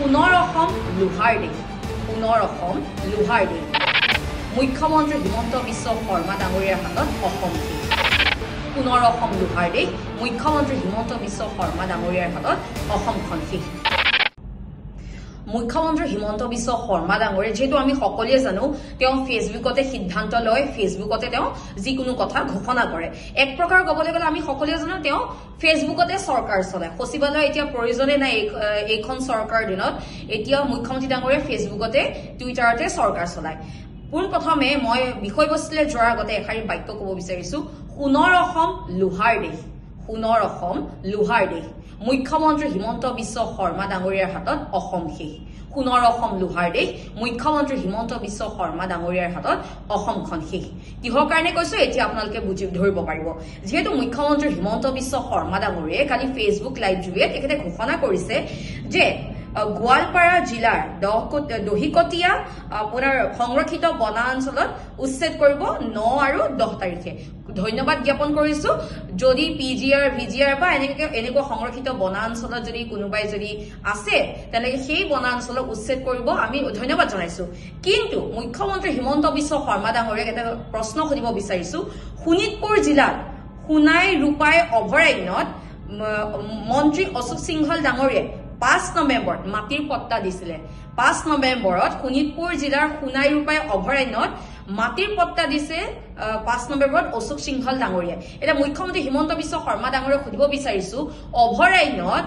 পুনৰ অসম লোহাৰ দেশ পুনৰ অসম লোহাৰ দেশ মুখ্যমন্ত্ৰী হিমন্ত বিশ্ব শৰ্মা ডাঙৰীয়াৰ হাতত অসম শেষ পুনৰ অসম লোহাৰ দেশ মুখ্যমন্ত্ৰী হিমন্ত বিশ্ব শৰ্মা ডাঙৰীয়াৰ হাতত অসমখন শেষ মুখ্যমন্ত্ৰী হিমন্ত বিশ্ব শৰ্মা ডাঙৰীয়া যেহেতু আমি সকলোৱে জানো তেওঁ ফেসবুকতে সিদ্ধান্ত লয় ফেসবুকতে তেওঁ যিকোনো কথা ঘোষণা কৰে এক প্ৰকাৰ কবলৈ গলে আমি সকলোৱে জানো তেওঁ ফেসবুকতে সৰকাৰ চলায় সচিবালয় এতিয়া প্ৰয়োজনে নাই এইখন সৰকাৰ দিনত এতিয়া মুখ্যমন্ত্ৰী ডাঙৰীয়া ফেসবুকতে টুইটাৰতে সৰকাৰ চলায় পুন প্ৰথমে মই বিষয়বস্তুলৈ যোৱাৰ আগতে এখাৰী বাক্য ক'ব বিচাৰিছো পুনৰ অসম লোহাৰ দেশ পুনৰ অসম লোহাৰ দেশ মুখ্যমন্ত্ৰী হিমন্ত বিশ্ব শৰ্মা ডাঙৰীয়াৰ হাতত অসম শেষ পুনৰ অসম লোহাৰ দেশ মুখ্যমন্ত্ৰী হিমন্ত বিশ্ব শৰ্মা ডাঙৰীয়াৰ হাতত অসমখন শেষ কিহৰ কাৰণে কৈছো এতিয়া আপোনালোকে বুজি ধৰিব পাৰিব যেহেতু মুখ্যমন্ত্ৰী হিমন্ত বিশ্ব শৰ্মা ডাঙৰীয়াই কালি ফেসবুক লাইভ যোগে তেখেতে ঘোষণা কৰিছে যে গোৱালপাৰা জিলাৰ দহিকটীয়া আপোনাৰ সংৰক্ষিত বনাঞ্চলত উচ্ছেদ কৰিব 9 আৰু 10 তাৰিখে ধন্যবাদ জ্ঞাপন কৰিছো যদি পিজিআৰ ভিজিআৰ বা এনেকুৱা সংৰক্ষিত বনাঞ্চলত যদি কোনোবাই যদি আছে তেনে সেই বনাঞ্চলক উচ্ছেদ কৰিব আমি ধন্যবাদ জনাইছো কিন্তু মুখ্যমন্ত্ৰী হিমন্ত বিশ্ব শৰ্মা ডাঙৰীয়াক এটা প্ৰশ্ন সুধিব বিচাৰিছো শোণিতপুৰ জিলাৰ সোণাই ৰূপাই অভয়াৰণ্যত মন্ত্ৰী অশোক সিংহল ডাঙৰীয়াই 5 নৱেম্বৰ মাটিৰ পট্টা দিছিলে 5 নৱেম্বৰত শোণিতপুৰ জিলাৰ সোণাই ৰূপাই অভয়াৰণ্যত মাটিৰ পট্টা দিছে 5 নৱেম্বৰত অশোক সিংহল ডাঙৰীয়া এটা মুখ্যমন্ত্ৰী হিমন্ত বিশ্ব শৰ্মা ডাঙৰীয়াক সুধিব বিচাৰিছো অভয়াৰণ্যত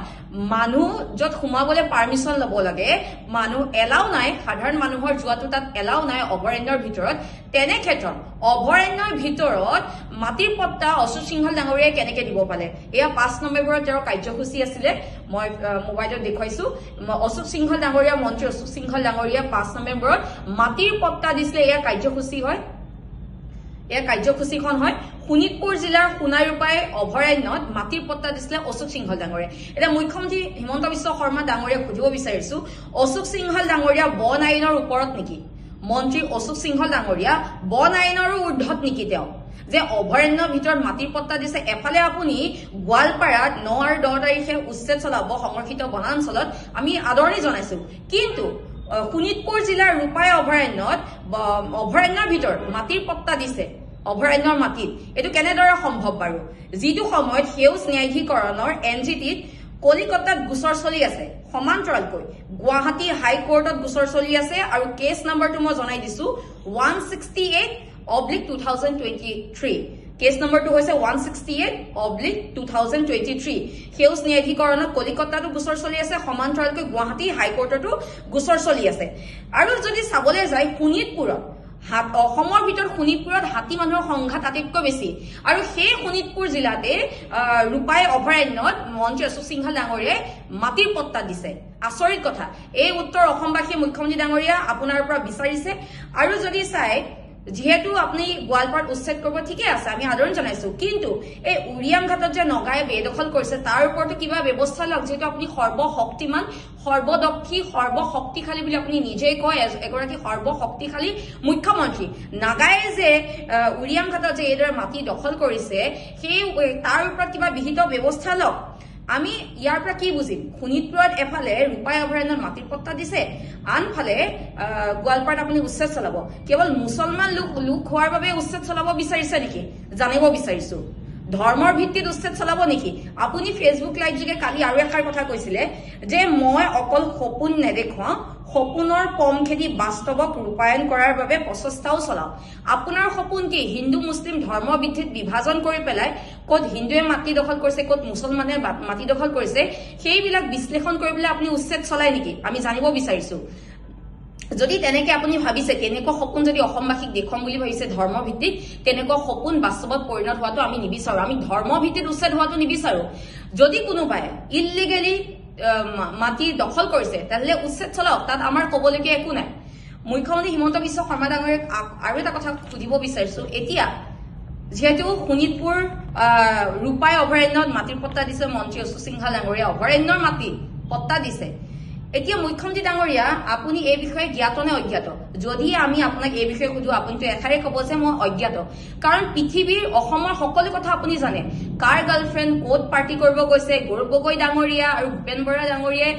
মানুহ যত সোমাবলে পাৰমিশন লব লাগে মানুহ এলাও নাই সাধাৰণ মানুহৰ যোৱাটো তাত এলাও নাই অভয়াৰণ্যৰ ভিতৰত তেনে ক্ষেত্ৰত অভয়াৰণ্যৰ ভিতৰত মাটিৰ পট্টা অশোক সিংহল ডাঙৰীয়াই কেনেকে দিব পালে এয়া 5 নৱেম্বৰত তেওঁৰ কাৰ্যসূচী আছিল মই মোবাইলত দেখাইছো অশোক সিংহল ডাঙৰীয়া মন্ত্ৰী অশোক সিংহল ডাঙৰীয়া 5 নৱেম্বৰত মাটিৰ পট্টা দিছিলে এয়া কাৰ্যসূচী হয় এয়া কাৰ্যসূচীখন হয় শোণিতপুৰ জিলাৰ সোণাই ৰূপাই অভয়াৰণ্যত মাটিৰ পট্টা দিছিলে অশোক সিংহল ডাঙৰীয়া এটা মুখ্যমন্ত্ৰী হিমন্ত বিশ্ব শৰ্মা ডাঙৰীয়াক সুধিব বিচাৰিছো অশোক সিংহল ডাঙৰীয়া বন আইনৰ ওপৰত নেকি মন্ত্ৰী অশোক সিংহল ডাঙৰীয়া বন আইনৰো ঊৰ্ধত নেকি তেওঁ যে অভয়াৰণ্যৰ ভিতৰত মাটিৰ পট্টা দিছে এফালে আপুনি গোৱালপাৰাত 9 আৰু 10 তাৰিখে উচ্ছেদ চলাব সংৰক্ষিত বনাঞ্চলত আমি আদৰণি জনাইছো কিন্তু শোণিতপুৰ জিলাৰ ৰূপাই অভয়াৰণ্যত অভয়াৰণ্যৰ ভিতৰত মাটিৰ পট্টা দিছে অভয়াৰণ্যৰ মাটিত এটো কেনেদৰে সম্ভৱ বাৰু যিটো সময়ত সেউজ ন্যায়াধিকৰণৰ এনজিটিত কলিকতাত গোচৰ চলি আছে সমান্তৰালকৈ গুৱাহাটী হাই কোৰ্টত গোচৰ চলি আছে আৰু কেছ নম্বৰটো মই জনাই দিছো 168/2023 কেছ নম্বৰটো হৈছে 168/2023 সেউজ ন্যায়াধিকৰণত কলিকতাতো গোচৰ চলি আছে সমান্তৰালকৈ গুৱাহাটী হাই কোৰ্টতো গোচৰ চলি আছে আৰু যদি চাবলৈ যায় শোণিতপুৰত অসমৰ ভিতৰত শোণিতপুৰত হাতী মানুহৰ সংখ্যা তাতকৈ বেছি আৰু সেই শোণিতপুৰ জিলাতে ৰূপাই অভয়াৰণ্যত মন্ত্ৰী অশোক সিংহল ডাঙৰীয়াই মাটিৰ পট্টা দিছে আচৰিত কথা এই উত্তৰ অসমবাসী মুখ্যমন্ত্ৰী ডাঙৰীয়া আপোনাৰ পৰা বিচাৰিছে আৰু যদি চাই যেহেতু আপনি গোৱালপাৰাত উচ্ছেদ কৰিব ঠিকই আছে আমি আদৰণ জনাইছো কিন্তু এই উৰিয়াম ঘাটত যে নগাই বেদখল কৰিছে তাৰ ওপৰত কিবা ব্যৱস্থা লওক যেটো আপনি সৰ্বশক্তিমান সৰ্বদক্ষী সৰ্বশক্তিশালী বুলি আপনি নিজেই কয় এগৰাকী সৰ্বশক্তিশালী মুখ্যমন্ত্ৰী নাগাই যে উৰিয়াম ঘাটত যে এদৰ মাটি দখল কৰিছে সেই তাৰ ওপৰত কিবা বিহিত ব্যৱস্থা লওক আমি ইয়াৰ পৰা কি বুজিম শোণিতপুৰত এফালে ৰূপাই অভয়াৰণ্যত মাটিৰ পট্টা দিছে আনফালে গোৱালপাৰাত আপুনি উচ্ছেদ চলাব কেৱল মুছলমান লোক হোৱাৰ বাবে উচ্ছেদ চলাব বিচাৰিছে নেকি জানিব বিচাৰিছো ধৰ্মৰ ভিত্তিত উচ্ছেদ চলাব নেকি আপুনি ফেসবুক লাইভ যোগে কালি আৰু এখাৰ কথা কৈছিলে যে মই অকল সপোন নেদেখুৱাও সপোনৰ পম খেদি বাস্তৱক ৰূপায়ণ কৰাৰ বাবে প্ৰচেষ্টাও চলাও আপোনাৰ সপোন কি হিন্দু মুছলিম ধৰ্ম ভিত্তিত বিভাজন কৰি পেলাই কত হিন্দুৱে মাটি দখল কৰিছে কত মুছলমানে মাটি দখল কৰিছে সেইবিলাক বিশ্লেষণ কৰিবলৈ আপুনি উচ্ছেদ চলাই নেকি আমি জানিব বিচাৰিছো যদি তেনেকে আপুনি ভাবিছে তেনেকুৱা সপোন যদি অসমবাসীক দেখুৱাম বুলি ভাবিছে ধৰ্ম ভিত্তিক তেনেকুৱা সপোন বাস্তৱত পৰিণত হোৱাটো আমি নিবিচাৰো আমি ধৰ্ম ভিত্তিত উচ্ছেদ হোৱাটো নিবিচাৰো যদি কোনোবাই ইলিগেলি মাটি দখল কৰিছে তাহলে উচ্ছেদ চলাওক তাত আমাৰ কবলগীয়া একো নাই মুখ্যমন্ত্ৰী হিমন্ত বিশ্ব শৰ্মা ডাঙৰীয়াক আৰু এটা কথা সুধিব বিচাৰিছো এতিয়া যেহেতু শোণিতপুৰ ৰূপাই অভয়াৰণ্যত মাটিৰ পট্টা দিছে মন্ত্ৰী অশোক সিংহল ডাঙৰীয়া অভয়াৰণ্যৰ মাটি পট্টা দিছে এতিয়া মুখ্যমন্ত্ৰী ডাঙৰীয়া আপুনি এই বিষয়ে জ্ঞাত নে অজ্ঞাত যদি আমি আপোনাক এই বিষয়ে খুজো আপুনি তো এখাৰে ক'ব যে মই অজ্ঞাত কাৰণ পৃথিৱীৰ অসমৰ সকলো কথা আপুনি জানে কাৰ গাৰ্লফ্ৰেণ্ড কোট পাৰ্টি কৰিব গৈছে গৌৰৱ গগৈ ডাঙৰীয়া আৰু ভূপেন বৰা ডাঙৰীয়াই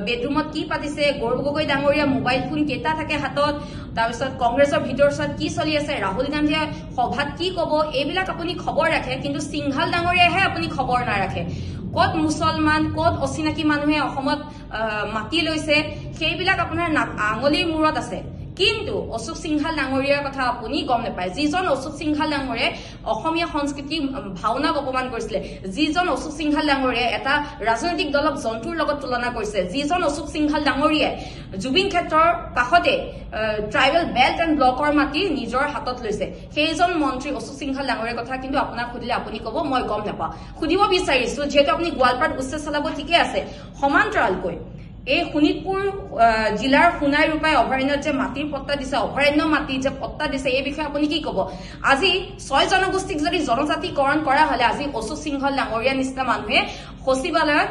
বেডৰুমত কি পাতিছে গৌৰৱ গগৈ ডাঙৰীয়া মোবাইল ফোন কেইটা থাকে হাতত তাৰপিছত কংগ্ৰেছৰ ভিতৰত কি চলি আছে ৰাহুল গান্ধীয়ে সভাত কি ক'ব এইবিলাক আপুনি খবৰ ৰাখে কিন্তু সিংহাল ডাঙৰীয়াহে আপুনি খবৰ নাৰাখে কত মুছলমান কত অচিনাকি মানুহে অসমত মাটি লৈছে সেইবিলাক আপোনাৰ আঙুলিৰ মূৰত আছে কিন্তু অশোক সিংহাল ডাঙৰীয়াৰ কথা আপুনি গম নাপায় যিজন অশোক সিংহাল ডাঙৰীয়াই অসমীয়া সংস্কৃতি ভাওনাক অপমান কৰিছিলে যিজন অশোক সিংহাল ডাঙৰীয়াই এটা ৰাজনৈতিক দলক জন্তুৰ লগত তুলনা কৰিছে যিজন অশোক সিংহাল ডাঙৰীয়াই জুবিন ক্ষেত্ৰৰ কাষতে ট্ৰাইবেল বেল্ট এণ্ড ব্লকৰ মাটি নিজৰ হাতত লৈছে সেইজন মন্ত্ৰী অশোক সিংহাল ডাঙৰীয়াৰ কথা কিন্তু আপোনাক সুধিলে আপুনি ক'ব মই গম নাপাওঁ সুধিব বিচাৰিছো যেহেতু আপুনি গোৱালপাৰাত উচ্চে চলাব ঠিকে আছে সমান্তৰালকৈ এই শোণিতপুৰ জিলাৰ সোণাই ৰূপাই অভয়াৰণ্যত যে মাটিৰ পট্টা দিছে অভয়াৰণ্য মাটি যে পট্টা দিছে এই বিষয়ে আপুনি কি ক'ব আজি 6 জনগোষ্ঠীক যদি জনজাতিকৰণ কৰা হলে আজি অশোক সিংহাল ডাঙৰীয়া নিচিনা মানুহে সচিবালয়ত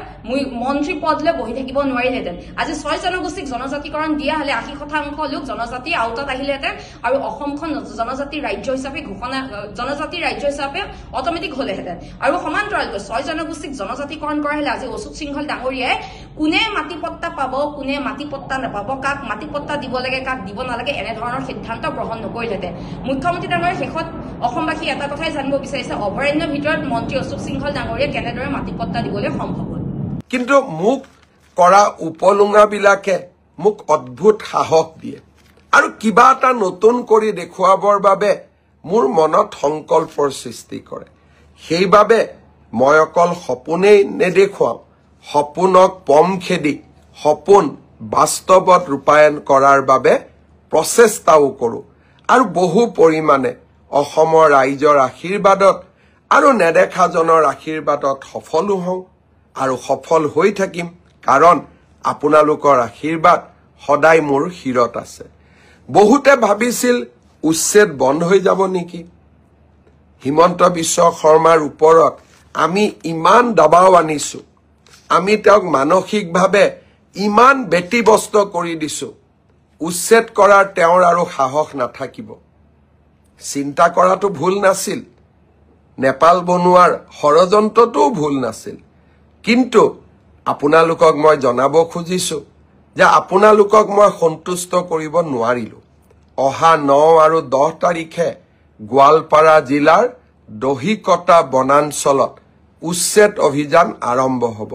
মন্ত্ৰী পদ লৈ বহি থাকিব নোৱাৰিলেহেঁতেন আজি 6 জনগোষ্ঠীক জনজাতিকৰণ দিয়া হলে 80% লোক জনজাতি আওতাত আহিলেহেঁতেন আৰু অসমখন জনজাতি ৰাজ্য হিচাপে ঘোষণা জনজাতি ৰাজ্য হিচাপে অট'মেটিক হলেহেঁতেন আৰু সমান্তৰালকৈ 6 জনগোষ্ঠীক জনজাতিকৰণ কৰা হলে আজি অশোক সিংহাল ডাঙৰীয়াই কোনে মাটি পট্টা পাব কোনে মাটি পট্টা নাপাব কাক মাটি পট্টা দিব লাগে কাক দিব নালাগে এনে ধৰণৰ সিদ্ধান্ত গ্ৰহণ নকৰিলেহেঁতেন মুখ্যমন্ত্ৰী ডাঙৰীয়াই শেষত অসমবাসী এটা কথাই জানিব বিচাৰিছে অভয়াৰণ্যৰ ভিতৰত মন্ত্ৰী অশোক সিংহাল ডাঙৰীয়াই কেনেদৰে মাটি পট্টা দিবলৈ সম্ভৱ হ'ল কিন্তু মোক কৰা উপলুঙাবিলাকে মোক অদ্ভুত সাহস দিয়ে আৰু কিবা এটা নতুন কৰি দেখুৱাবৰ বাবে মোৰ মনত সংকল্পৰ সৃষ্টি কৰে সেইবাবে মই অকল সপোনেই নেদেখুৱাওঁ সপোনক পম খেদি সপোন বাস্তৱত ৰূপায়ণ কৰাৰ বাবে প্ৰচেষ্টাও কৰোঁ আৰু বহু পৰিমাণে অসমৰ ৰাইজৰ আশীৰ্বাদত আৰু নেদেখাজনৰ আশীৰ্বাদত সফলো হওঁ আৰু সফল হৈ থাকিম কাৰণ আপোনালোকৰ আশীৰ্বাদ সদায় মোৰ শিৰত আছে বহুতে ভাবিছিল উচ্ছেদ বন্ধ হৈ যাব নেকি হিমন্ত বিশ্ব শৰ্মাৰ ওপৰত আমি ইমান দবাও আনিছো আমি তেওঁক মানসিকভাৱে ইমান ব্যতিব্যস্ত কৰি দিছো উচ্ছেদ কৰাৰ তেওঁৰ আৰু সাহস নাথাকিব চিন্তা কৰাটো ভুল নাছিল নেপাল বনোৱাৰ ষড়যন্ত্ৰটোও ভুল নাছিল কিন্তু আপোনালোকক মই জনাব খুজিছো যে আপোনালোকক মই সন্তুষ্ট কৰিব নোৱাৰিলো অহা 9 আৰু 10 তাৰিখে গোৱালপাৰা জিলাৰ দহিকটা বনাঞ্চলত উচ্ছেদ অভিযান আৰম্ভ হ'ব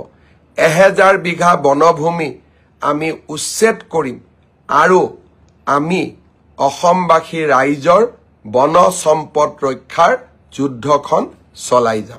1000 বিঘা বনভূমি আমি উচ্ছেদ কৰিম আৰু আমি অসমবাসী ৰাইজৰ বন সম্পদ ৰক্ষাৰ যুদ্ধখন চলাই যাম